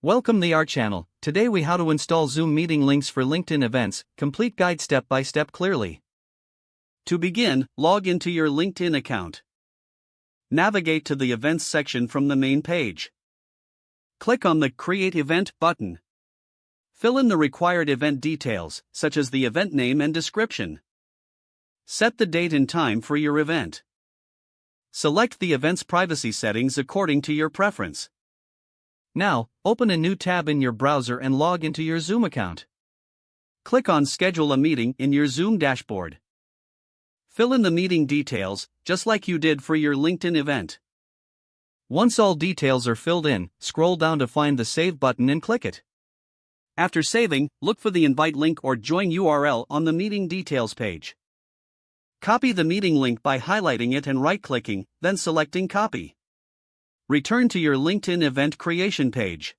Welcome to our channel. Today we how to install Zoom meeting links for LinkedIn events, complete guide step by step clearly. To begin, log into your LinkedIn account. Navigate to the events section from the main page. Click on the Create Event button. Fill in the required event details, such as the event name and description. Set the date and time for your event. Select the event's privacy settings according to your preference. Now, open a new tab in your browser and log into your Zoom account. Click on Schedule a meeting in your Zoom dashboard. Fill in the meeting details, just like you did for your LinkedIn event. Once all details are filled in, scroll down to find the Save button and click it. After saving, look for the invite link or join URL on the meeting details page. Copy the meeting link by highlighting it and right-clicking, then selecting Copy. Return to your LinkedIn event creation page.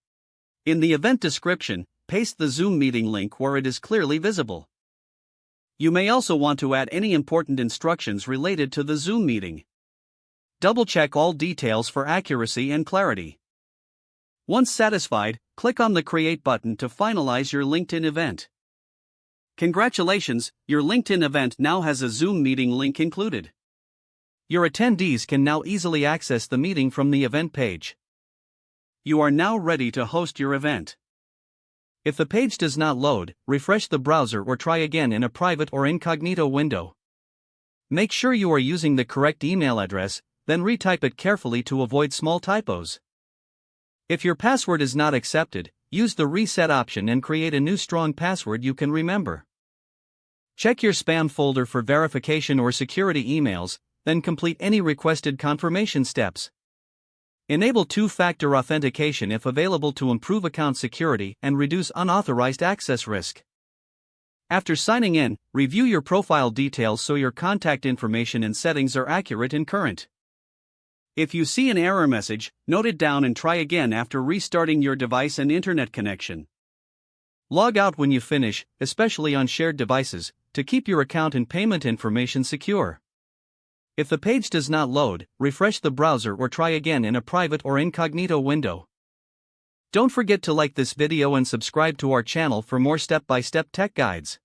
In the event description, paste the Zoom meeting link where it is clearly visible. You may also want to add any important instructions related to the Zoom meeting. Double-check all details for accuracy and clarity. Once satisfied, click on the Create button to finalize your LinkedIn event. Congratulations, your LinkedIn event now has a Zoom meeting link included. Your attendees can now easily access the meeting from the event page. You are now ready to host your event. If the page does not load, refresh the browser or try again in a private or incognito window. Make sure you are using the correct email address, then retype it carefully to avoid small typos. If your password is not accepted, use the reset option and create a new strong password you can remember. Check your spam folder for verification or security emails, then complete any requested confirmation steps. Enable two-factor authentication if available to improve account security and reduce unauthorized access risk. After signing in, review your profile details so your contact information and settings are accurate and current. If you see an error message, note it down and try again after restarting your device and internet connection. Log out when you finish, especially on shared devices, to keep your account and payment information secure. If the page does not load, refresh the browser or try again in a private or incognito window. Don't forget to like this video and subscribe to our channel for more step-by-step tech guides.